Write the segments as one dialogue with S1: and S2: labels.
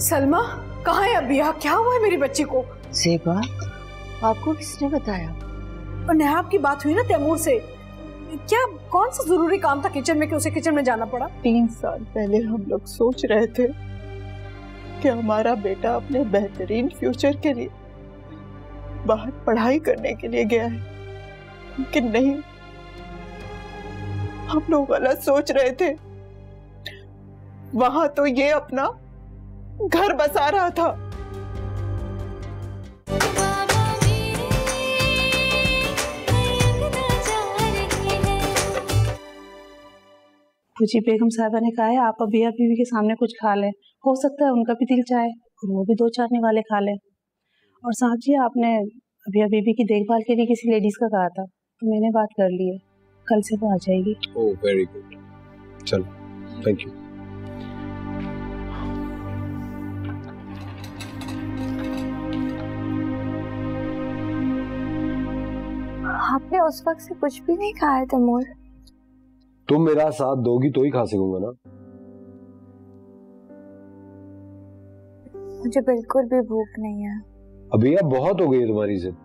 S1: सलमा, कहाँ है अबिया? क्या हुआ है मेरी बच्ची को?
S2: ज़ेबा, आपको किसने बताया?
S1: और नेहा की बात हुई ना तैमूर से, क्या कौन सा जरूरी काम था किचन में कि उसे किचन में जाना पड़ा?
S2: 3 साल पहले हम लोग सोच रहे थे कि हमारा बेटा अपने बेहतरीन फ्यूचर के लिए बाहर पढ़ाई करने के लिए गया है, लेकिन नहीं, हम लोग गलत सोच रहे थे। वहां तो ये अपना घर बसा रहा था।
S3: फौजी बेगम साहबा ने कहा है आप अबिया बीवी के सामने कुछ खा लें, हो सकता है उनका भी दिल चाहे और वो भी 2-4 निवाले खा लें। और साहब जी, आपने अबिया बीवी की देखभाल के लिए किसी लेडीज का कहा था, तो मैंने बात कर ली है, कल से वो आ जाएगी।
S4: ओह वेरी गुड, चलो थैंक यू।
S5: आपने उस वक्त से कुछ भी नहीं खाया है तैमूर?
S4: तुम मेरा साथ दोगी तो ही खा सकूंगा ना।
S5: मुझे बिल्कुल भी भूख नहीं है।
S4: अभी अब बहुत हो गई है तुम्हारी जिद।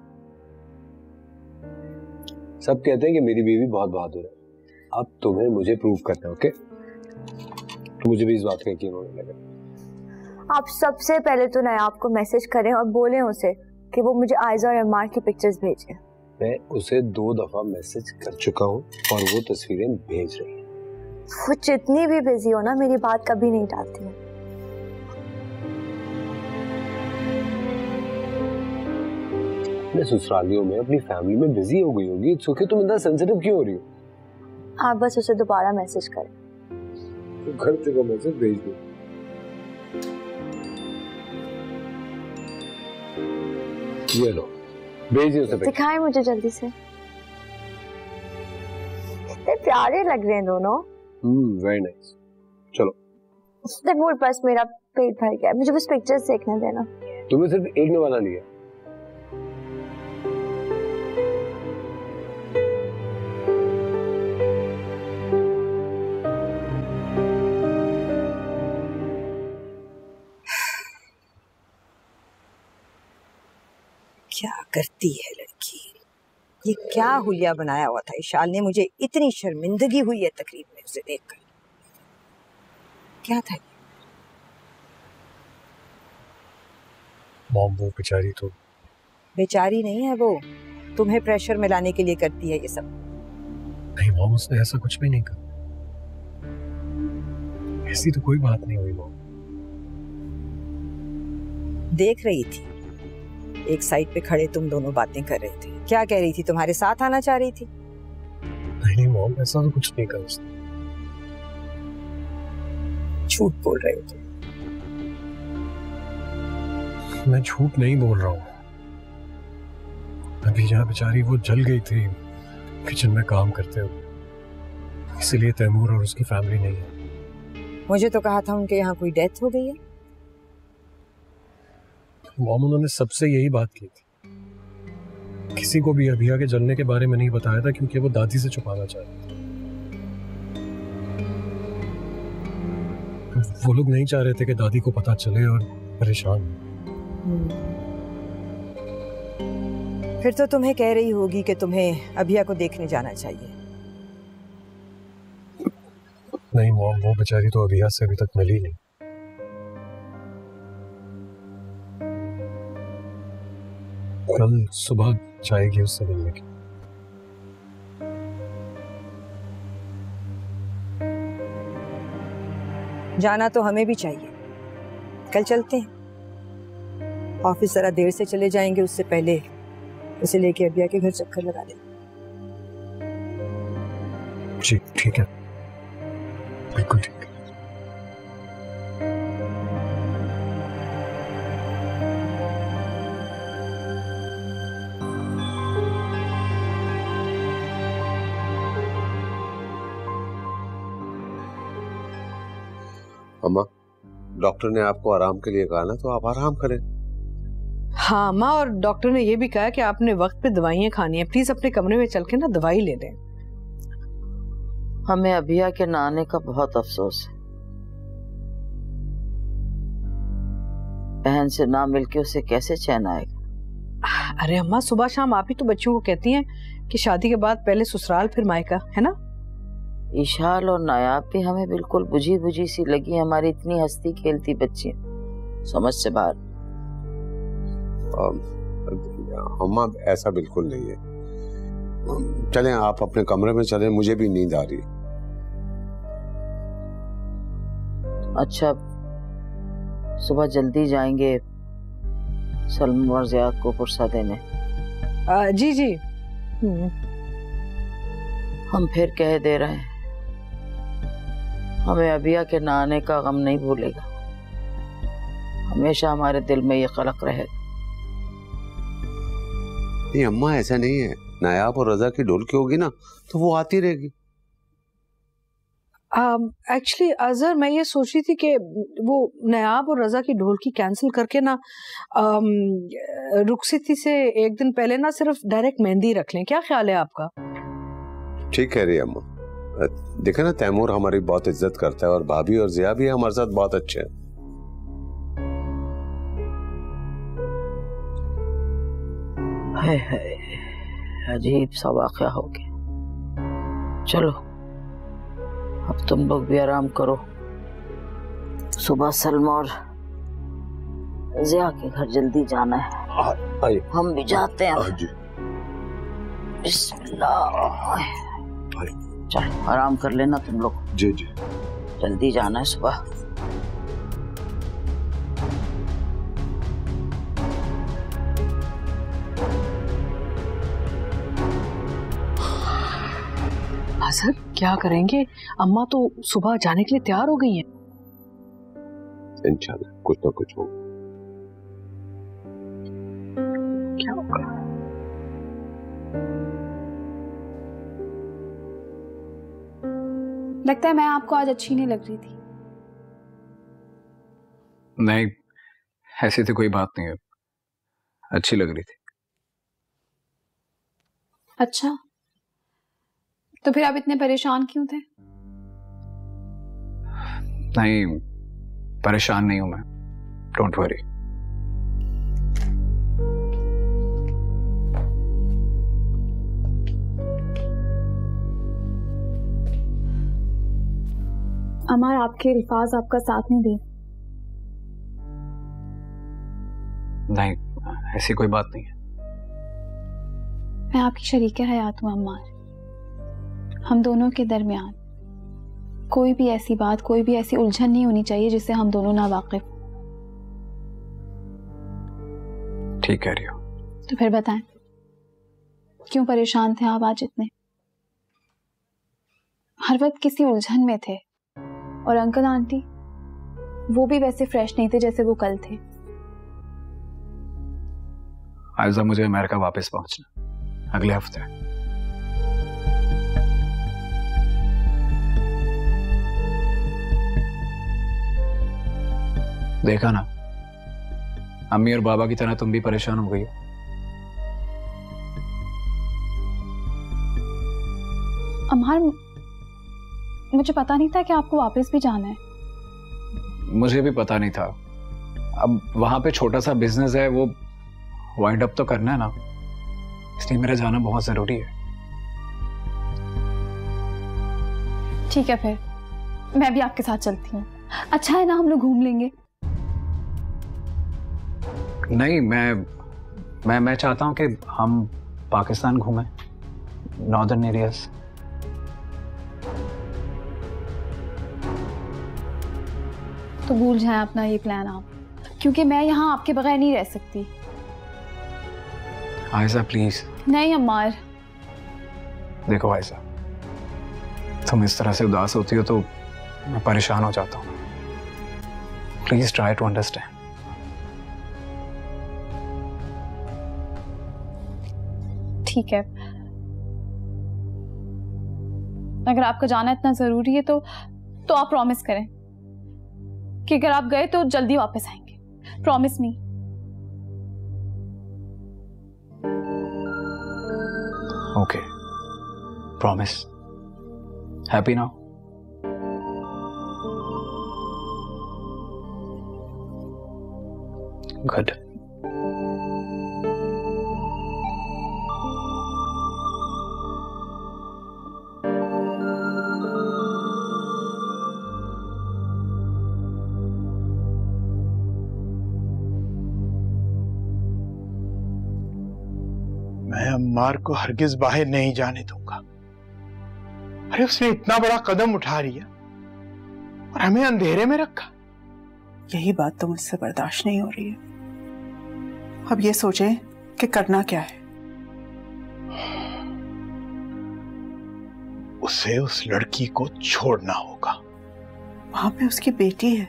S4: सब कहते हैं कि मेरी बीवी बहुत बहादुर है, अब तुम्हें मुझे प्रूव करना है, ओके? तो मुझे भी इस बात का यकीन होने लगा।
S5: आप सबसे पहले तो नायाब को मैसेज करें और बोलें उसे कि वो मुझे आयजा और एमआर की पिक्चर्स भेजे।
S4: मैं उसे 2 दफा मैसेज कर चुका हूँ और वो तस्वीरें भेज रही है।
S5: वो जितनी भी बिजी हो ना, मेरी बात कभी नहीं टालती है।
S4: अपने ससुरालियों में अपनी फैमिली में बिजी हो गई होगी। इट्स ओके, तुम इतना सेंसिटिव क्यों हो रही हो?
S5: आप बस उसे दोबारा मैसेज करें।
S4: तो कर चुका मैसेज, भेज दो। ये लो, भेजिए उसे।
S5: दिखाएं मुझे जल्दी से। कितने प्यारे लग रहे हैं दोनों।
S4: Very nice. चलो।
S5: तैमूर, बस मेरा पेट भर गया, मुझे बस पिक्चर्स देखने देना।
S4: तुम्हें सिर्फ एक निवाला लिया।
S6: क्या करती है लड़की, ये क्या हुलिया बनाया हुआ था इशाल ने। मुझे इतनी शर्मिंदगी हुई है तकरीब में उसे देखकर। क्या था ये?
S4: मॉम, वो बेचारी तो
S6: बेचारी नहीं है वो, तुम्हें प्रेशर में लाने के लिए करती है ये सब।
S4: नहीं मॉम, उसने ऐसा कुछ भी नहीं कहा। ऐसी तो कोई बात नहीं हुई मॉम।
S6: देख रही थी, एक साइड पे खड़े तुम दोनों बातें कर रहे थे। क्या कह रही थी? तुम्हारे साथ आना चाह रही थी?
S4: नहीं मॉम, ऐसा तो कुछ नहीं कहा उसने।
S6: झूठ बोल रहे हो तुम।
S4: मैं झूठ नहीं बोल रहा हूँ। अभी जहाँ बेचारी वो जल गई थी किचन में काम करते हुए, इसलिए तैमूर और उसकी फैमिली नहीं है।
S6: मुझे तो कहा था उनके यहाँ कोई डेथ हो गई है।
S4: मॉम, उन्होंने सबसे यही बात की थी। किसी को भी अभिया के जलने के बारे में नहीं बताया था क्योंकि वो दादी से छुपाना चाहती थी। वो लोग नहीं चाह रहे थे कि दादी को पता चले और परेशान।
S6: फिर तो तुम्हें कह रही होगी कि तुम्हें अभिया को देखने जाना चाहिए।
S4: नहीं मॉम, वो बेचारी तो अभिया से अभी तक मिली नहीं। कल सुबह जाएगी उससे मिलने की।
S6: जाना तो हमें भी चाहिए, कल चलते हैं। ऑफिस जरा देर से चले जाएंगे, उससे पहले उसे लेके अबिया के घर चक्कर लगा देंगे।
S4: जी ठीक है, बिल्कुल ठीक है।
S7: अम्मा,
S4: डॉक्टर ने आपको आराम के लिए कहा ना, तो आप आराम करें।
S1: हाँ अम्मा, और डॉक्टर ने ये भी कहा कि आपने वक्त पे दवाइयाँ खानी है। प्लीज अपने कमरे में चल के ना दवाई ले लें।
S7: हमें अभिया के ना आने का बहुत अफसोस है। बहन से ना मिलके उसे कैसे चैन आएगा।
S1: अरे अम्मा, सुबह शाम आप ही तो बच्चों को कहती हैं कि शादी के बाद पहले ससुराल फिर मायका, है ना?
S7: ईशाल और नायाब भी हमें बिल्कुल बुझी बुझी सी लगी। हमारी इतनी हंसती खेलती बच्ची समझ से बाहर।
S4: अम्मा ऐसा बिल्कुल नहीं है। चलें आप अपने कमरे में चलें, मुझे भी नींद आ रही है।
S7: अच्छा, सुबह जल्दी जाएंगे सलमा और ज़िया को पुरसा देने।
S1: जी जी।
S7: हम फिर कह दे रहे हैं, हमें अभिया के ना आने का गम नहीं भूलेगा। हमेशा हमारे दिल में ये खलक रहेगा।
S4: नहीं अम्मा, ऐसा नहीं है। नायाब और रजा की ढोलकी होगी ना, तो वो आती रहेगी।
S1: एक्चुअली अजहर, मैं ये सोच रही थी कि वो नायाब और रजा की ढोलकी कैंसिल करके ना रुखसती से एक दिन पहले ना सिर्फ डायरेक्ट मेहंदी रख लें। क्या ख्याल है आपका?
S4: ठीक कह रही है अम्मा। देखा ना, तैमूर हमारी बहुत इज्जत करता है और भाभी और ज़िया भी हमारे साथ बहुत अच्छे हैं।
S7: है अजीब सा वाक़या हो गया। चलो अब तुम लोग भी आराम करो। सुबह सलमा और ज़िया के घर जल्दी जाना है। हम भी जाते हैं। बिस्मिल्लाह। चलो आराम कर लेना तुम लोग।
S4: जी जी,
S7: जल्दी जाना है सुबह।
S1: अजहर, क्या करेंगे? अम्मा तो सुबह जाने के लिए तैयार हो गई हैं।
S4: इंशाल्लाह कुछ ना कुछ होगा।
S1: क्या होगा?
S8: लगता है मैं आपको आज अच्छी नहीं लग रही थी।
S9: नहीं, ऐसी तो कोई बात नहीं है, अच्छी लग रही थी।
S8: अच्छा, तो फिर आप इतने परेशान क्यों थे?
S9: नहीं, परेशान नहीं हूं मैं, डोंट वरी।
S8: अमर, आपके अल्फाज आपका साथ नहीं दे।
S9: नहीं, ऐसी कोई बात नहीं है।
S8: मैं आपकी शरीके हयात हूं अम्मार। हम दोनों के दरमियान कोई भी ऐसी बात, कोई भी ऐसी उलझन नहीं होनी चाहिए जिससे हम दोनों ना वाकिफ।
S9: ठीक कह रही हो।
S8: तो फिर बताएं, क्यों परेशान थे आप आज इतने? हर वक्त किसी उलझन में थे। और अंकल आंटी, वो भी वैसे फ्रेश नहीं थे जैसे वो कल थे।
S9: आयजा, मुझे अमेरिका वापस पहुंचना अगले हफ्ते। देखा ना, अम्मी और बाबा की तरह तुम भी परेशान हो गई हो।
S8: अमर, मुझे पता नहीं था कि आपको वापस भी जाना है।
S9: मुझे भी पता नहीं था। अब वहां पे छोटा सा बिजनेस है, वो वाइंड अप तो करना है ना, इसलिए मेरा जाना बहुत जरूरी है।
S8: ठीक है, फिर मैं भी आपके साथ चलती हूँ। अच्छा है ना, हम लोग घूम लेंगे।
S9: नहीं, मैं चाहता हूँ कि हम पाकिस्तान घूमें, नॉर्दर्न एरियाज।
S8: तो भूल जाएं अपना ये प्लान आप, क्योंकि मैं यहाँ आपके बगैर नहीं रह सकती।
S9: आयशा प्लीज।
S8: नहीं अम्मार।
S9: देखो आयशा, तुम इस तरह से उदास होती हो तो मैं परेशान हो जाता हूँ। Please try to understand.
S8: ठीक है, अगर आपका जाना इतना जरूरी है तो आप प्रॉमिस करें कि अगर आप गए तो जल्दी वापस आएंगे। Promise me.
S9: Okay, promise. Happy now? Good.
S10: मैं अम्मार को हरगिज बाहर नहीं जाने दूंगा। अरे उसने इतना बड़ा कदम उठा लिया और हमें अंधेरे में रखा।
S2: यही बात तो मुझसे बर्दाश्त नहीं हो रही है। अब ये सोचें कि करना क्या है।
S10: उसे उस लड़की को छोड़ना होगा।
S2: वहां पे उसकी बेटी है,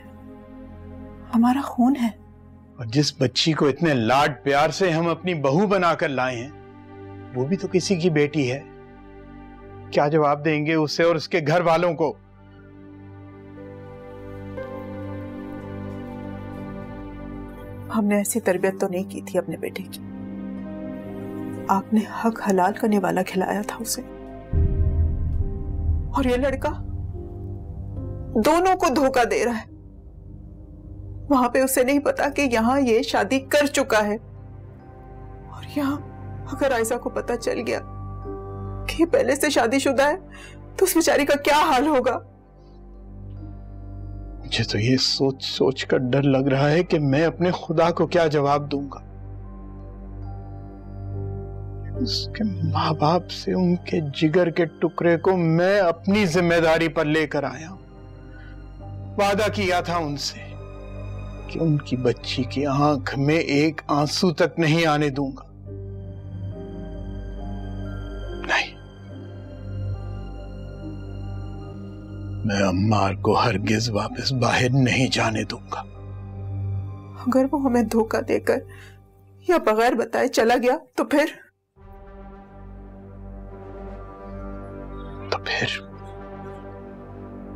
S2: हमारा खून है।
S10: और जिस बच्ची को इतने लाड प्यार से हम अपनी बहू बनाकर लाए हैं, वो भी तो किसी की बेटी है। क्या जवाब देंगे उसे और उसके घर वालों को?
S2: हमने ऐसी तरबियत तो नहीं की थी अपने बेटे की। आपने हक हलाल का निवाला खिलाया था उसे, और ये लड़का दोनों को धोखा दे रहा है। वहां पे उसे नहीं पता कि यहाँ ये शादी कर चुका है, और यहाँ अगर आयशा को पता चल गया कि पहले से शादीशुदा है तो उस बेचारी का क्या हाल होगा।
S10: मुझे तो ये सोच सोच कर डर लग रहा है कि मैं अपने खुदा को क्या जवाब दूंगा। उसके माँ बाप से उनके जिगर के टुकड़े को मैं अपनी जिम्मेदारी पर लेकर आया हूं। वादा किया था उनसे कि उनकी बच्ची की आंख में एक आंसू तक नहीं आने दूंगा। नहीं, मैं अम्मार को हरगिज वापस बाहर नहीं जाने दूंगा।
S2: अगर वो हमें धोखा देकर या बगैर बताए चला गया तो फिर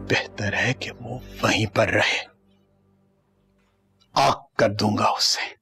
S10: बेहतर है कि वो वहीं पर रहे। आग कर दूंगा उससे।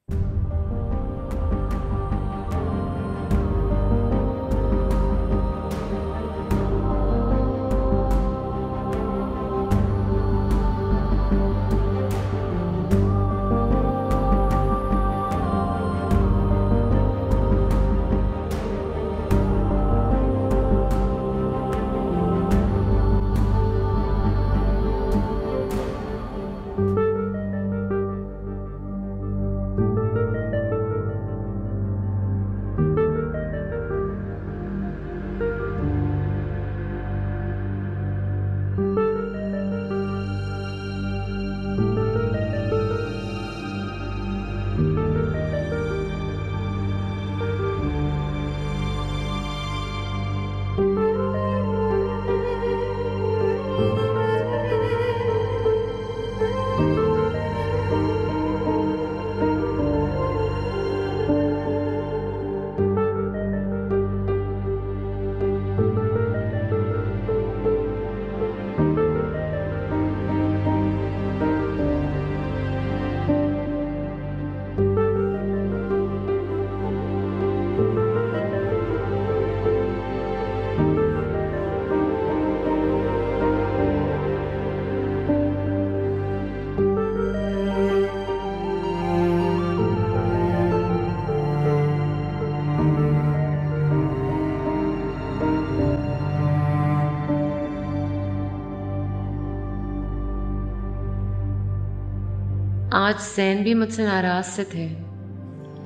S11: आज जैन भी मुझसे नाराज से थे।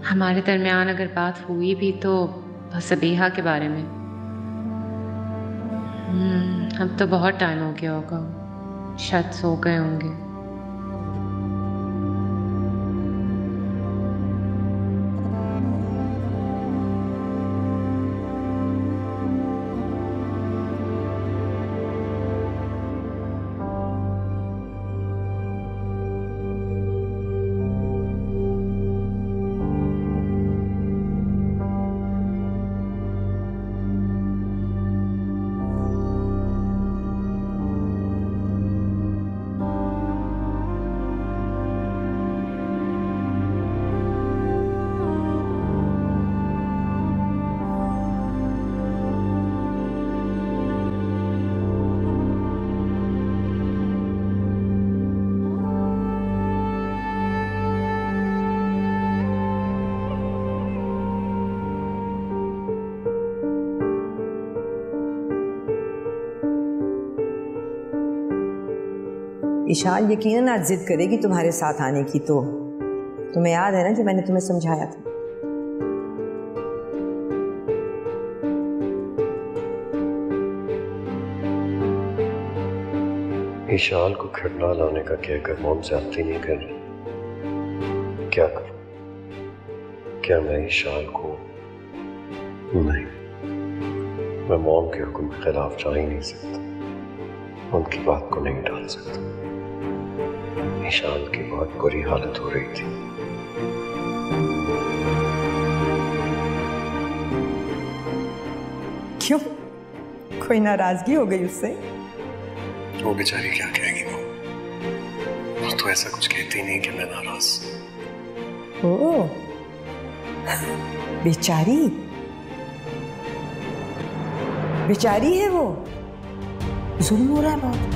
S11: हमारे दरमियान अगर बात हुई भी तो बस अबीहा के बारे में। अब तो बहुत टाइम हो गया होगा, शायद सो गए होंगे।
S6: ईशान यकीनन आज जिद करेगी तुम्हारे साथ आने की, तो तुम्हें याद है ना जो मैंने तुम्हें समझाया था।
S4: ईशान को खिड़ना लाने का कहकर मॉम ज्यादती नहीं कर रही। क्या करूं? क्या मैं ईशान को? नहीं, मैं मॉम के हुक्म के खिलाफ जा ही नहीं सकता, उनकी बात को नहीं टाल सकता। ईशान की बहुत बुरी हालत हो रही थी।
S6: क्यों, कोई नाराजगी हो गई उससे?
S4: वो बेचारी क्या कहेगी वो तो ऐसा कुछ कहती नहीं कि मैं नाराज।
S6: ओह, बेचारी बेचारी है वो, जुल्म हो रहा है बहुत।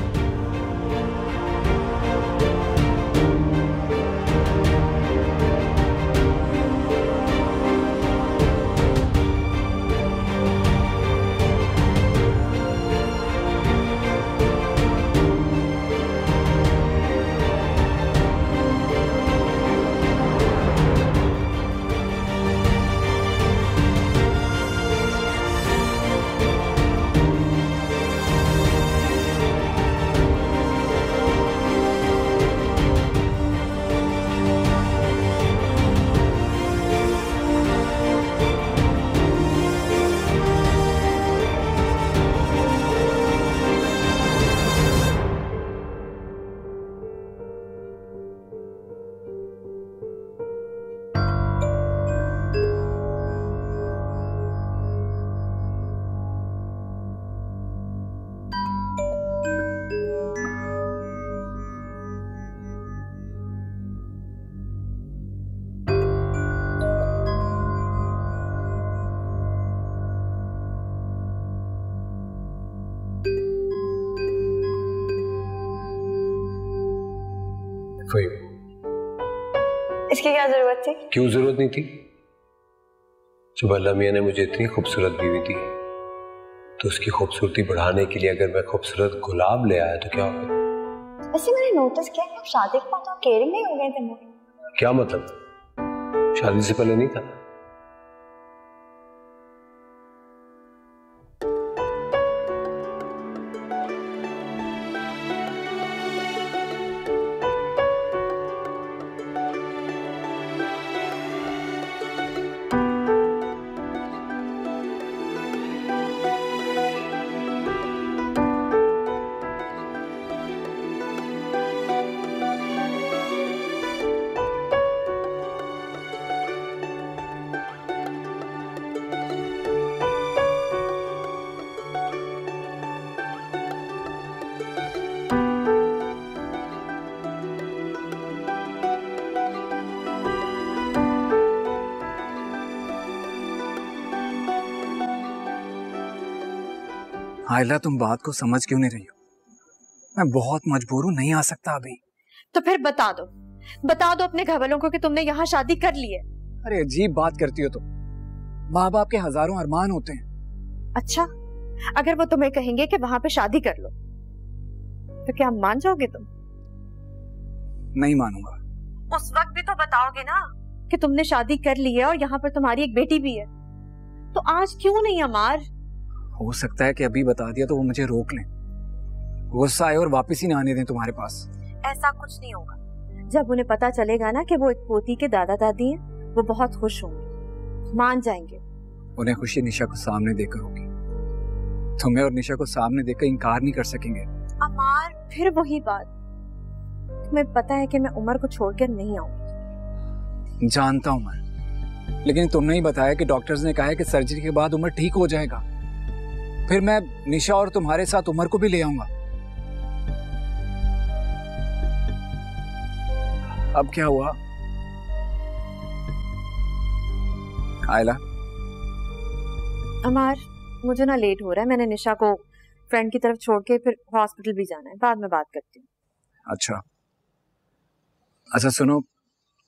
S5: इसकी क्या जरूरत थी?
S4: क्यों जरूरत नहीं थी? जब अल्लाह मियां ने मुझे इतनी खूबसूरत बीवी दी तो उसकी खूबसूरती बढ़ाने के लिए अगर मैं खूबसूरत गुलाब ले आया तो क्या होगा?
S5: वैसे मैंने नोटिस किया कि आप शादी के बाद तो केयरिंग नहीं हो गए थे मुझे।
S4: क्या मतलब? शादी से पहले नहीं था?
S9: आयला, तुम बात को समझ क्यों नहीं रही हो? मैं बहुत मजबूर हूँ, नहीं आ सकता अभी।
S12: तो फिर बता दो अपने घर वालों को कि तुमने यहाँ शादी कर ली है।
S9: अरे अजीब बात करती हो तुम। माँ बाप के हजारों अरमान होते हैं।
S12: अच्छा, अगर वो तुम्हें कहेंगे कि वहां पे शादी कर लो तो क्या मान जाओगे तुम?
S9: नहीं मानूंगा।
S12: उस वक्त भी तो बताओगे ना कि तुमने शादी कर ली है और यहाँ पर तुम्हारी एक बेटी भी है। तो आज क्यों नहीं अमार?
S9: हो सकता है कि अभी बता दिया तो वो मुझे रोक लें, गुस्सा आए और वापस ही ना आने दें तुम्हारे पास।
S12: ऐसा कुछ नहीं होगा। जब उन्हें पता चलेगा ना कि वो एक पोती के दादा दादी हैं, वो बहुत खुश होंगे, मान जाएंगे।
S9: उन्हें खुशी निशा को सामने देकर होगी। तुम्हें और निशा को सामने देकर इनकार नहीं कर सकेंगे।
S12: अमार, फिर वही बात। तुम्हें पता है कि मैं उमर को छोड़कर नहीं आऊंगी।
S9: जानता हूं मैं, लेकिन तुमने ही बताया कि डॉक्टर्स ने कहा है कि सर्जरी के बाद उमर ठीक हो जाएगा। फिर मैं निशा और तुम्हारे साथ उमर को भी ले आऊंगा। अब क्या हुआ? आयला,
S12: अमार, मुझे ना लेट हो रहा है। मैंने निशा को फ्रेंड की तरफ छोड़ के फिर हॉस्पिटल भी जाना है। बाद में बात करती हूँ।
S9: अच्छा सुनो,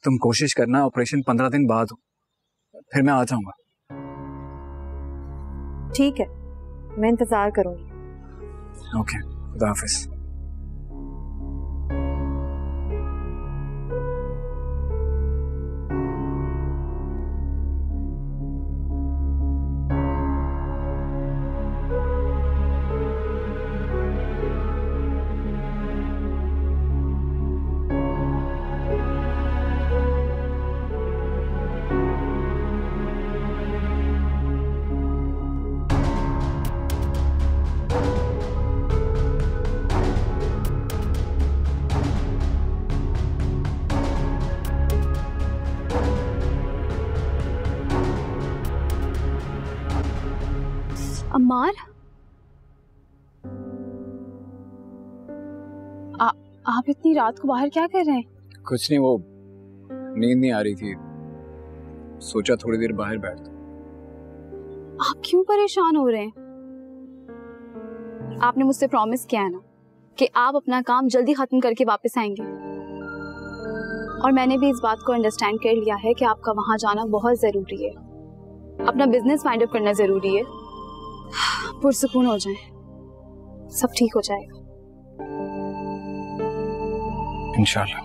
S9: तुम कोशिश करना ऑपरेशन 15 दिन बाद हो, फिर मैं आ जाऊंगा।
S12: ठीक है, मैं इंतजार करूंगी।
S9: ओके, खुदा हाफिज।
S8: अम्मार, आप इतनी रात को बाहर क्या कर रहे हैं?
S9: कुछ नहीं, वो नींद नहीं आ रही थी, सोचा थोड़ी देर बाहर बैठता।
S8: आप क्यों परेशान हो रहे हैं? आपने मुझसे प्रॉमिस किया है ना कि आप अपना काम जल्दी खत्म करके वापस आएंगे, और मैंने भी इस बात को अंडरस्टैंड कर लिया है कि आपका वहां जाना बहुत जरूरी है। अपना बिजनेस फाइंड अप करना जरूरी है। पुरसुकून हो जाएं, सब ठीक हो जाएगा
S9: इंशाल्लाह।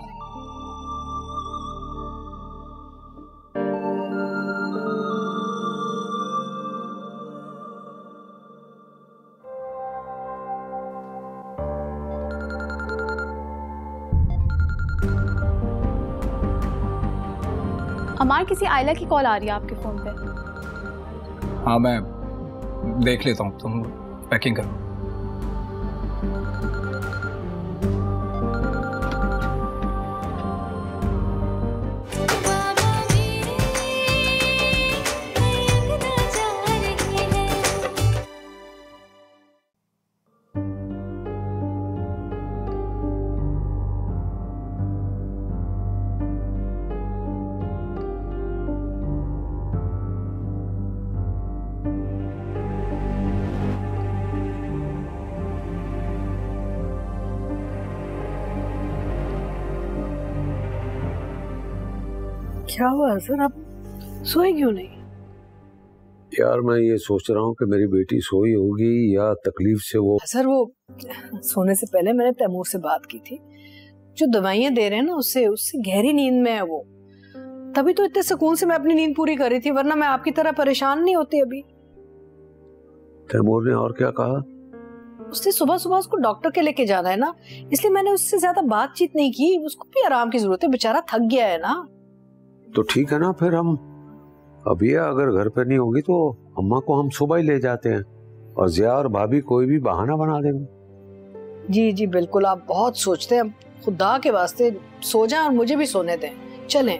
S8: अमार, किसी आयला की कॉल आ रही है आपके फोन पे।
S9: हाँ, मैं देख लेता हूँ, तुम पैकिंग करो।
S1: क्या हुआ सर, आप सोए क्यों नहीं?
S4: यार मैं ये सोच रहा हूँ कि मेरी बेटी सोई होगी या तकलीफ से वो।
S1: सर वो सोने से पहले मैंने तैमूर से बात की थी, जो दवाइयाँ दे रहे हैं ना उससे गहरी नींद में है वो, तभी तो इतने सुकून से मैं अपनी नींद पूरी कर रही थी, वरना मैं आपकी तरह परेशान नहीं होती अभी।
S4: तैमूर ने और क्या कहा?
S1: उसने सुबह सुबह उसको डॉक्टर के लेके जाना है ना, इसलिए मैंने उससे ज्यादा बातचीत नहीं की। उसको भी आराम की जरूरत है, बेचारा थक गया है ना।
S4: तो ठीक है ना, फिर हम अभी अगर घर पे नहीं होगी तो अम्मा को हम सुबह ही ले जाते हैं, और जिया और भाभी कोई भी बहाना बना देंगे।
S1: जी जी बिल्कुल, आप बहुत सोचते हैं। खुदा के वास्ते सो जाएं और मुझे भी सोने दें। चलें।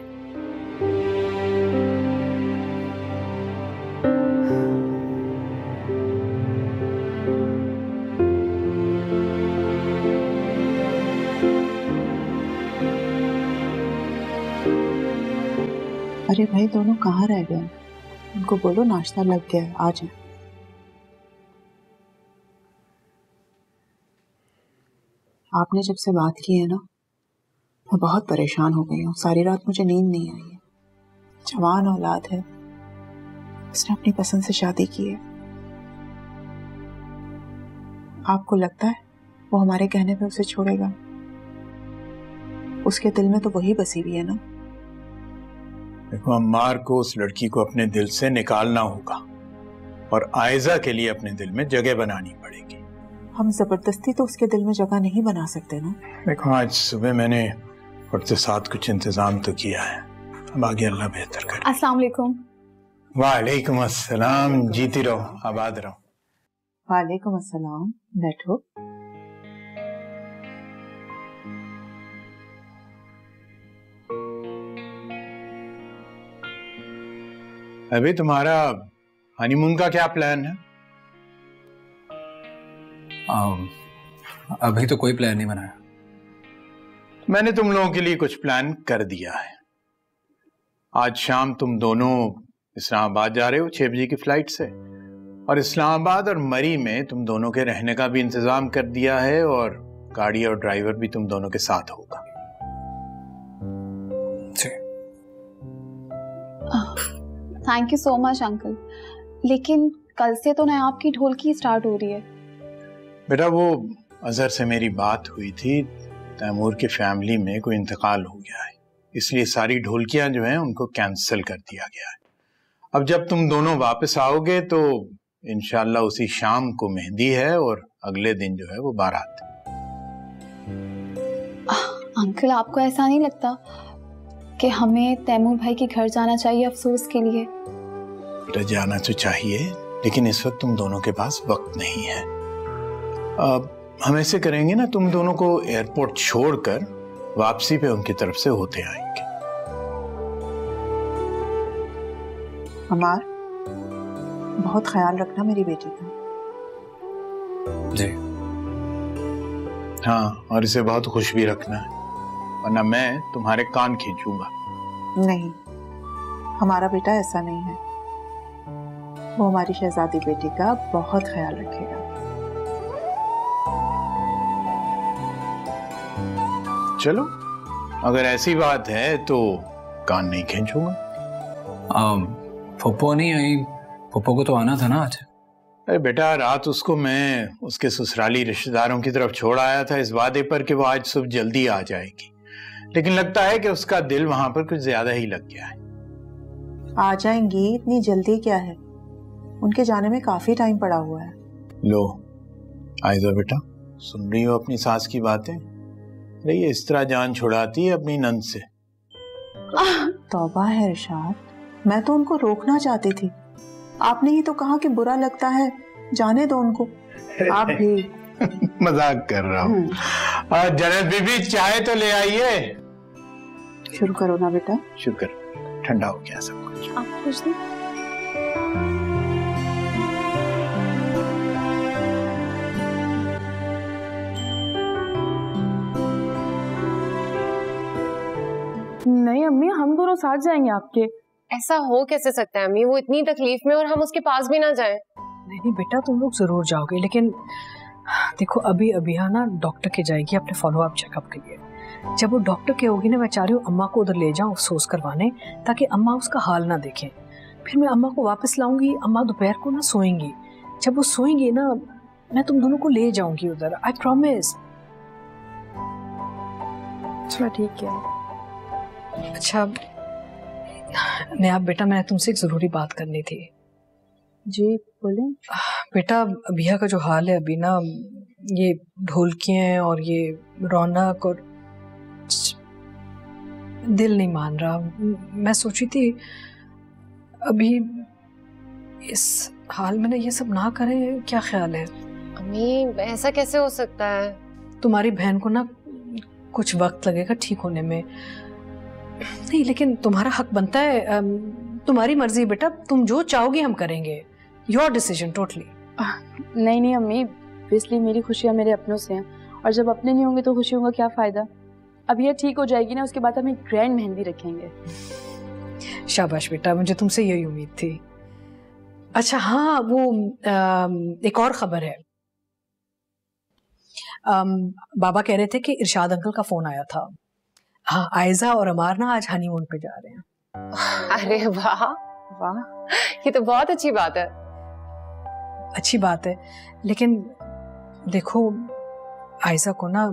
S2: अरे भाई, दोनों कहाँ रह गए? उनको बोलो नाश्ता लग गया है, आ जाए। आपने जब से बात की है ना, मैं बहुत परेशान हो गई हूँ। सारी रात मुझे नींद नहीं आई है। जवान औलाद है, उसने अपनी पसंद से शादी की है। आपको लगता है वो हमारे कहने पे उसे छोड़ेगा? उसके दिल में तो वही बसी हुई है ना।
S10: देखो, अम्मार को उस लड़की को अपने दिल से निकालना होगा, और आयजा के लिए अपने दिल में जगह बनानी पड़ेगी।
S2: हम जबरदस्ती तो उसके दिल में जगह नहीं बना सकते ना।
S10: देखो, आज सुबह मैंने उसके साथ कुछ इंतजाम तो किया है, अब आगे अल्लाह बेहतर करे।
S8: अस्सलाम वालेकुम।
S10: वालेकुम अस्सलाम, जीती रहो, आबाद रहो।
S2: वालेकुम अस्सलाम, बैठो।
S10: अभी तुम्हारा हनीमून का क्या प्लान है?
S9: अभी तो कोई प्लान नहीं बनाया।
S10: मैंने तुम लोगों के लिए कुछ प्लान कर दिया है। आज शाम तुम दोनों इस्लामाबाद जा रहे हो 6 बजे की फ्लाइट से, और इस्लामाबाद और मरी में तुम दोनों के रहने का भी इंतजाम कर दिया है, और गाड़ी और ड्राइवर भी तुम दोनों के साथ होगा।
S8: Thank you so much uncle, लेकिन कल से तो नायाब की ढोलकी स्टार्ट हो रही है।
S10: बेटा, वो अजहर से मेरी बात हुई थी, तैमूर की फैमिली में कोई इंतकाल हो गया है, इसलिए सारी ढोलकियां जो हैं उनको कैंसिल कर दिया गया है। अब जब तुम दोनों वापस आओगे तो इंशाल्लाह उसी शाम को मेहंदी है, और अगले दिन जो है वो बारात।
S8: अंकल, आपको ऐसा नहीं लगता कि हमें तैमूर भाई के घर जाना चाहिए अफसोस के लिए?
S10: बेटा, जाना तो चाहिए, लेकिन इस वक्त तुम दोनों के पास वक्त नहीं है। अब हम ऐसे करेंगे ना, तुम दोनों को एयरपोर्ट छोड़कर वापसी पे उनकी तरफ से होते आएंगे।
S2: अमार, बहुत ख्याल रखना मेरी बेटी का।
S9: जी।
S10: हाँ, और इसे बहुत खुश भी रखना है, वरना मैं तुम्हारे कान खींचूंगा।
S2: नहीं, हमारा बेटा ऐसा नहीं है। वो हमारी शहजादी बेटी का बहुत ख्याल रखेगा।
S10: चलो, अगर ऐसी बात है तो कान नहीं खींचूंगा।
S9: फुप्पो नहीं आई? फुप्पो को तो आना था ना आज।
S10: अरे बेटा, रात उसको मैं उसके ससुराली रिश्तेदारों की तरफ छोड़ आया था इस वादे पर कि वो आज सुबह जल्दी आ जाएगी, लेकिन लगता है कि उसका दिल वहां पर कुछ ज्यादा ही लग गया है।
S2: आ जाएंगी, इतनी जल्दी क्या है? उनके जाने में काफी टाइम पड़ा हुआ है।
S10: लो आयजा बेटा, सुन रही हो अपनी सास की बातें? अरे ये इस तरह जान छुड़ाती है अपनी नंद से।
S2: तौबा है इरशाद, मैं तो उनको रोकना चाहती थी। आपने ही तो कहा कि बुरा लगता है, जाने दो उनको। आप भी
S10: मजाक कर रहा हूँ। जन्नत बीबी, चाय तो ले आइए।
S2: शुरू करो ना बेटा।
S10: शुक्र, ठंडा हो गया सब कुछ।
S8: आप कुछ नहीं।
S13: नहीं अम्मी, हम दोनों साथ जाएंगे आपके।
S11: ऐसा हो कैसे सकता है अम्मी? वो इतनी तकलीफ में और हम उसके पास भी ना जाएं।
S1: नहीं बेटा, तुम लोग जरूर जाओगे, लेकिन देखो अभी ना डॉक्टर के जाएगी अपने फॉलोअप चेकअप के लिए। जब वो डॉक्टर के होगी ना, मैं चाह रही हूँ अम्मा को उधर ले जाऊँ अफसोस करवाने, ताकि अम्मा उसका हाल ना देखें। फिर मैं अम्मा को वापस लाऊंगी। अम्मा दोपहर को ना सोएंगी। जब वो सोएंगी ना, मैं तुम दोनों को ले जाऊंगी उधर, आई प्रॉमिस।
S13: चलो ठीक है।
S1: अच्छा नया बेटा, मैं तुमसे एक जरूरी बात करनी थी।
S13: जी बोले।
S1: बेटा, अभिया का जो हाल है अभी ना, ये ढोलकियां और ये रौनक और दिल नहीं मान रहा। मैं सोची थी अभी इस हाल में ना ये सब ना करें, क्या ख्याल है?
S11: अम्मी ऐसा कैसे हो सकता है?
S1: तुम्हारी बहन को ना कुछ वक्त लगेगा ठीक होने में। नहीं, लेकिन तुम्हारा हक बनता है। तुम्हारी मर्जी बेटा, तुम जो चाहोगी हम करेंगे। Your decision totally.
S13: नहीं अम्मी, इसलिए मेरी खुशियाँ मेरे अपनों से हैं, और जब अपने नहीं होंगे तो खुशियों का क्या फायदा। अब ये ठीक हो जाएगी ना, उसके बाद हम एक ग्रैंड मेहंदी रखेंगे।
S1: शाबाश बेटा, मुझे तुमसे यही उम्मीद थी। अच्छा हाँ, वो एक और खबर है। बाबा कह रहे थे कि इरशाद अंकल का फोन आया था। हाँ, आयजा और अमार ना आज हनीमून पे जा रहे हैं।
S11: अरे वाह वाह, ये तो बहुत अच्छी बात है।
S1: अच्छी बात है, लेकिन देखो आयजा को ना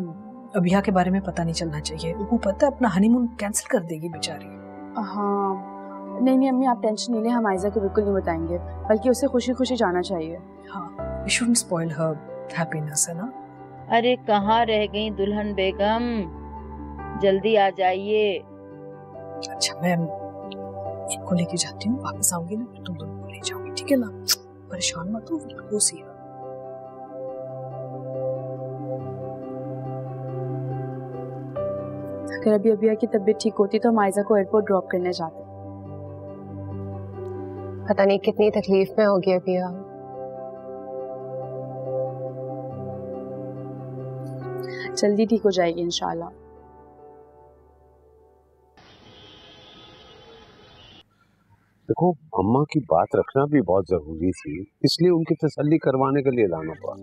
S1: अभिया के बारे में पता नहीं चलना चाहिए। वो पता है अपना हनीमून कैंसिल कर देगी बेचारी।
S13: हाँ नहीं अम्मी, आप टेंशन नहीं ले, हम आयजा को बिल्कुल नहीं बताएंगे, बल्कि उसे खुशी खुशी जाना चाहिए।
S1: हाँ, we shouldn't spoil her happiness, है ना?
S7: अरे कहाँ रह गई दुल्हन बेगम, जल्दी आ जाइए।
S1: अच्छा मैं इनको लेके जाती हूँ, वापस आऊंगी ना फिर तुम दोनों को ले जाऊंगी, ठीक है ना? परेशान मत हो, बिल्कुल सी है।
S13: अगर अभी अभिया की तबीयत ठीक होती तो हम आयजा को एयरपोर्ट ड्रॉप करने जाते।
S11: पता नहीं कितनी तकलीफ में होगी अभिया।
S13: जल्दी ठीक हो जाएगी इंशाल्लाह।
S14: देखो, अम्मा की बात रखना भी बहुत जरूरी थी, इसलिए उनकी तसल्ली करवाने के लिए लाना पड़ा।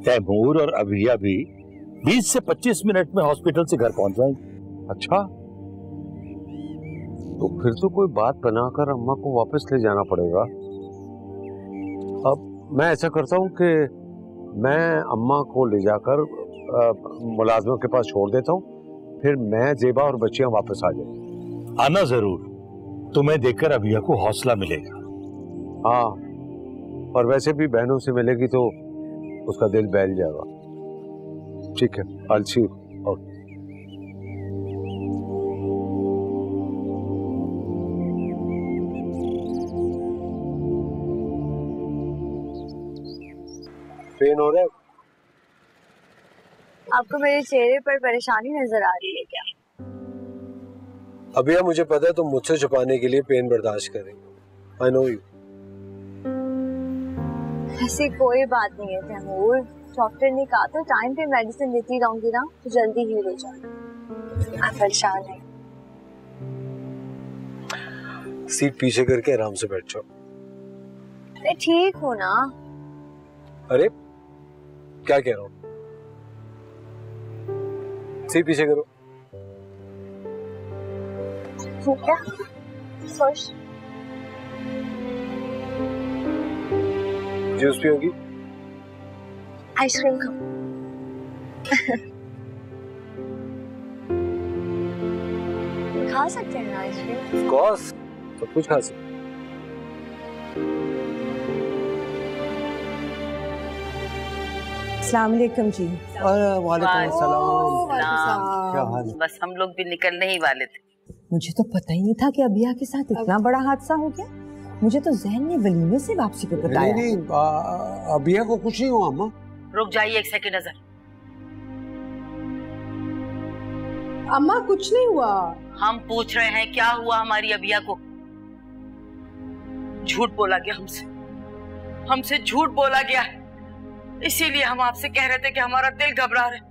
S15: तैमूर और अभिया भी 20 से 25 मिनट में हॉस्पिटल से घर पहुंच जाएंगे।
S14: अच्छा, तो फिर तो कोई बात बनाकर अम्मा को वापस ले जाना पड़ेगा। अब मैं ऐसा करता हूँ कि मैं अम्मा को ले जाकर मुलाजमों के पास छोड़ देता हूँ, फिर मैं, जेबा और बच्चियां वापस आ जाएंगी।
S15: आना जरूर, तुम्हें देखकर अभिया को हौसला मिलेगा।
S14: हाँ, और वैसे भी बहनों से मिलेगी तो उसका दिल बहल जाएगा। ठीक है, अलसी। पेन हो रहा है?
S5: आपको मेरे चेहरे पर परेशानी नजर आ रही है क्या?
S14: अभिया, मुझे पता है तुम मुझसे छुपाने के लिए पेन बर्दाश्त कर रही हो। I know you.
S5: ऐसी कोई बात नहीं है तैमूर, डॉक्टर ने कहा था टाइम पे मेडिसिन देती रहूंगी ना तो जल्दी हील हो जाएगा। आप परेशान नहीं।
S4: सीट पीछे करके आराम से बैठ जाओ।
S5: अरे ठीक हो ना?
S4: अरे क्या कह रहा हूँ, सीट पीछे करो।
S5: ठीक है, खुश।
S4: जूस पियोगी?
S5: आइसक्रीम खाओ। खा सकते हैं ना आइसक्रीम?
S4: ऑफ कोर्स, सब कुछ खा सकते।
S6: अस्सलाम वालेकुम जी।
S14: और वालेकुम अस्सलाम। क्या हाल है?
S7: बस हम लोग भी निकलने ही वाले थे।
S6: मुझे तो पता ही नहीं था कि अबिया के साथ इतना बड़ा हादसा हो गया। मुझे तो जहन ने वलीमे से वापसी पे बताया।
S14: नहीं, अबिया को कुछ नहीं हुआ अम्मा।
S7: रुक जाइए एक सेकंड नजर।
S1: अम्मा कुछ नहीं हुआ।
S7: हम पूछ रहे हैं क्या हुआ हमारी अबिया को। झूठ बोला गया हमसे झूठ बोला गया, इसीलिए हम आपसे कह रहे थे कि हमारा दिल घबरा रहा है।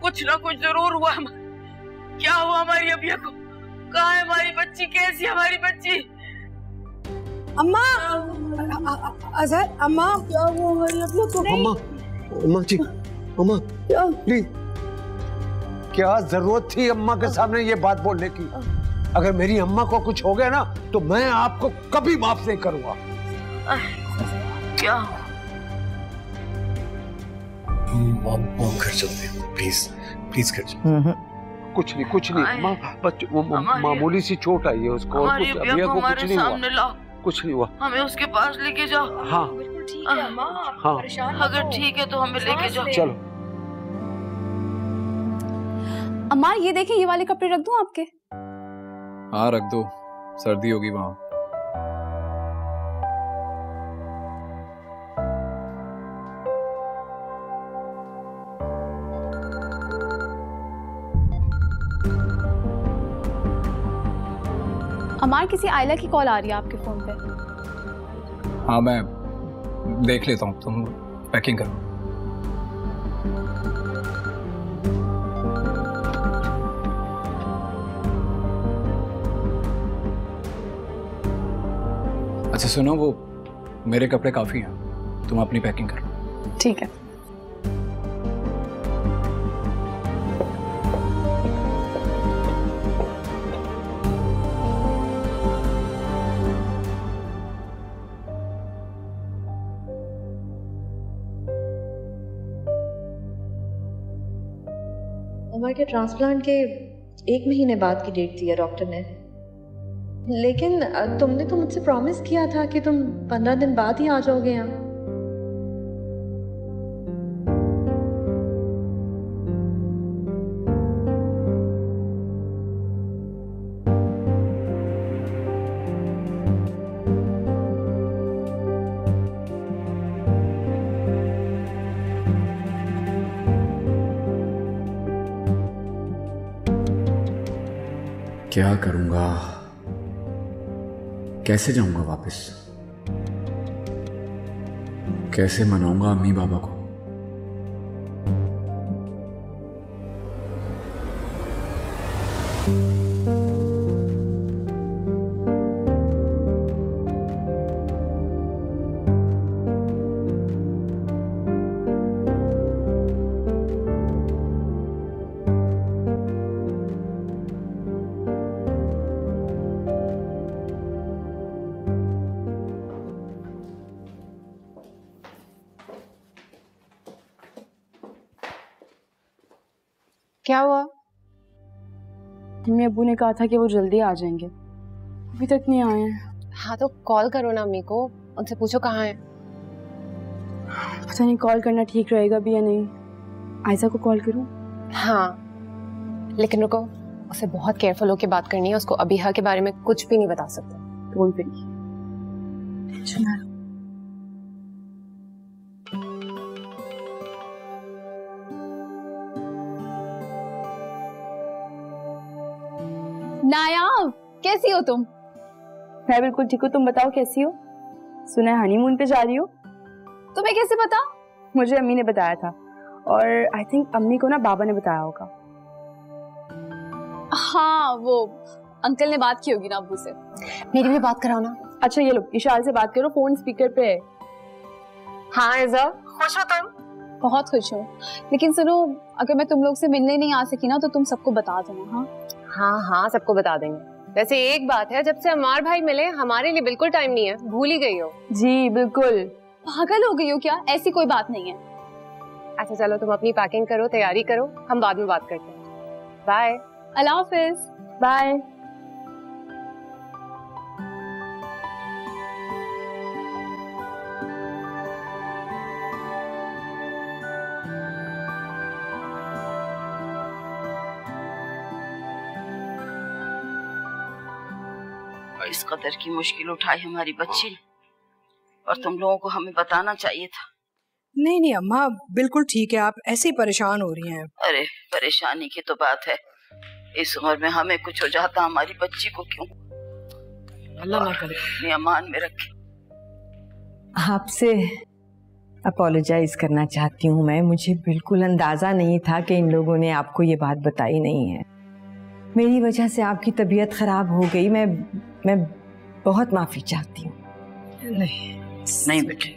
S7: कुछ ना कुछ जरूर हुआ। क्या हुआ हमारी अबिया को? कहाँ है हमारी बच्ची? कैसी हमारी बच्ची?
S1: अम्मा, अजहर, अम्मा क्या हुआ हमारी अबिया को?
S14: अम्मा जी, अम्मा प्लीज, क्या जरूरत थी अम्मा के सामने ये बात बोलने की? अगर मेरी अम्मा को कुछ हो गया ना तो मैं आपको कभी माफ नहीं करूंगा।
S7: क्या?
S4: मॉम घर चलते हैं, प्लीज प्लीज घर चलते।
S14: कुछ नहीं अम्मा, बस मामूली सी चोट आई है उसको, और कुछ अबिया को कुछ नहीं हुआ। कुछ नहीं हुआ।
S7: हमें उसके पास लेके जाओ।
S14: हाँ
S1: बिल्कुल ठीक है अम्मा।
S14: हाँ,
S7: अगर ठीक है तो हमें लेके जाओ।
S14: चलो।
S8: अम्मा ये देखिए, ये वाले कपड़े रख दूं आपके?
S9: हाँ रख दो, सर्दी होगी वहां।
S8: अमार, किसी आयला की कॉल आ रही है आपके फोन पे।
S9: हाँ मैं देख लेता हूँ, तुम पैकिंग करो। अच्छा सुनो, वो मेरे कपड़े काफी हैं, तुम अपनी पैकिंग करो।
S8: ठीक है।
S12: उमर के ट्रांसप्लांट के 1 महीने बाद की डेट दी है डॉक्टर ने, लेकिन तुमने तो मुझसे प्रॉमिस किया था कि तुम 15 दिन बाद ही आ जाओगे यहाँ।
S16: क्या करूंगा, कैसे जाऊंगा वापस, कैसे मनाऊंगा अम्मी बाबा को?
S13: क्या हुआ? मम्मी अब्बू ने कहा था कि वो जल्दी आ जाएंगे, अभी तक नहीं आए हैं।
S17: हाँ तो कॉल करो ना अम्मी को, उनसे पूछो कहाँ है।
S13: पता नहीं कॉल करना ठीक रहेगा भी या नहीं। आयशा को कॉल करूं?
S17: हाँ लेकिन रुको, उसे बहुत केयरफुल होके बात करनी है। उसको अबीहा के बारे में कुछ भी नहीं बता सकते।
S13: बोल फिर।
S8: नायाब, कैसी हो तुम?
S13: मैं बिल्कुल ठीक हूँ, तुम बताओ कैसी हो? सुना है हनीमून पे जा रही हो?
S8: तुम्हें कैसे पता?
S13: मुझे अम्मी ने बताया था, और आई थिंक अम्मी को ना बाबा ने बताया होगा।
S8: हाँ, वो अंकल ने बात की होगी ना अब्बू से।
S17: मेरी भी बात कराओ ना।
S13: अच्छा ये लो, इशाल से बात करो, फोन स्पीकर पे है।
S17: हाँ ऐजा, खुश हो तुम?
S8: बहुत खुश हूँ, लेकिन सुनो, अगर मैं तुम लोग से मिलने नहीं आ सकी ना तो तुम सबको बता देना। हाँ
S17: हाँ हाँ, सबको बता देंगे। वैसे एक बात है, जब से अम्मार भाई मिले हमारे लिए बिल्कुल टाइम नहीं है, भूल ही गई हो।
S13: जी बिल्कुल।
S8: पागल हो गई हो क्या? ऐसी कोई बात नहीं है।
S17: अच्छा चलो तुम अपनी पैकिंग करो, तैयारी करो, हम बाद में बात करते हैं। बाय।
S8: अल्लाह हाफिज।
S13: बाय।
S7: इस कदर की मुश्किल उठाई हमारी बच्ची ने, और तुम लोगों को हमें बताना चाहिए था।
S1: नहीं नहीं अम्मा, बिल्कुल ठीक है, आप ऐसे ही परेशान हो रही हैं।
S7: अरे परेशानी की तो बात है, इस उम्र में हमें कुछ हो जाता हमारी बच्ची को क्यों? अल्लाह ना करे अपनी अमान में रखे।
S6: आपसे अपोलोजाइज करना चाहती हूँ मैं। मुझे बिल्कुल अंदाजा नहीं था कि इन लोगों ने आपको ये बात बताई नहीं है। मेरी वजह से आपकी तबीयत खराब हो गई। मैं बहुत माफी चाहती हूँ।
S7: नहीं बेटे,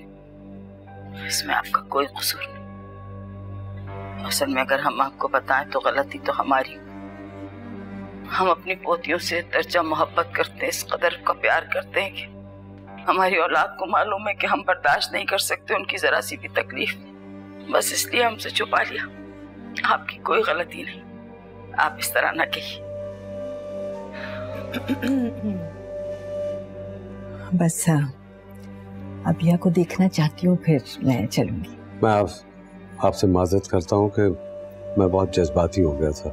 S7: इसमें आपका कोई कसूर नहीं। असल में अगर हम आपको बताएं तो गलती तो हमारी। हम अपनी पोतियों से दर्जा मोहब्बत करते हैं, इस कदर का प्यार करते हैं कि हमारी औलाद को मालूम है कि हम बर्दाश्त नहीं कर सकते उनकी जरा सी भी तकलीफ। बस इसलिए हमसे छुपा लिया। आपकी कोई गलती नहीं, आप इस तरह ना कहिए।
S6: बस अबिया को देखना चाहती हूँ, फिर मैं चलूंगी।
S14: मैं आपसे माजरत करता हूँ कि मैं बहुत जज्बाती हो गया था।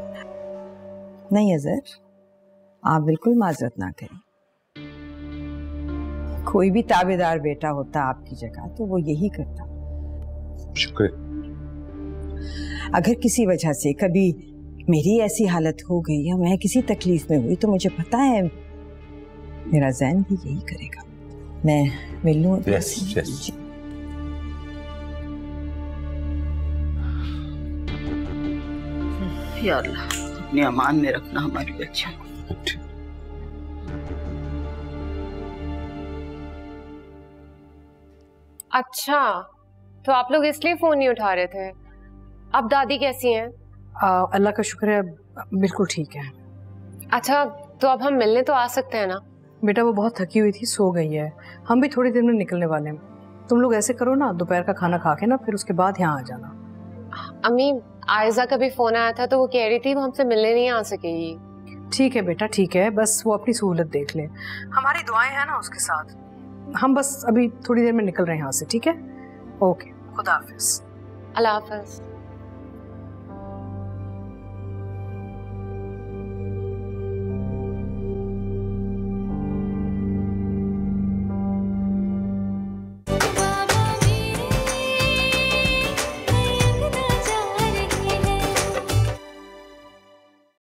S6: नहीं अजहर, आप बिल्कुल माजरत ना करें। कोई भी ताबेदार बेटा होता आपकी जगह तो वो यही करता।
S14: शुक्रिया।
S6: अगर किसी वजह से कभी मेरी ऐसी हालत हो गई या मैं किसी तकलीफ में हुई तो मुझे पता है मेरा ज़हन भी यही करेगा। मैं मिल लूं?
S14: yes.
S7: या अल्लाह, अपनी अमान में रखना हमारी बच्चियों को।
S17: अच्छा, तो आप लोग इसलिए फोन नहीं उठा रहे थे। अब दादी कैसी हैं?
S1: अल्लाह का शुक्र है, बिल्कुल ठीक है।
S17: अच्छा, तो अब हम मिलने तो आ सकते हैं ना?
S1: बेटा वो बहुत थकी हुई थी, सो गई है। हम भी थोड़ी देर में निकलने वाले हैं। तुम लोग ऐसे करो ना, दोपहर का खाना खा के ना फिर उसके बाद यहाँ आ जाना।
S17: अम्मी, आयजा का भी फोन आया था तो वो कह रही थी वो हमसे मिलने नहीं आ सकेगी।
S1: ठीक है बेटा, ठीक है, बस वो अपनी सहूलत देख ले। हमारी दुआएं हैं ना उसके साथ। हम बस अभी थोड़ी देर में निकल रहे हैं यहाँ से, ठीक है? ओके, खुदा हाफिज।
S17: अल्लाह हाफिज।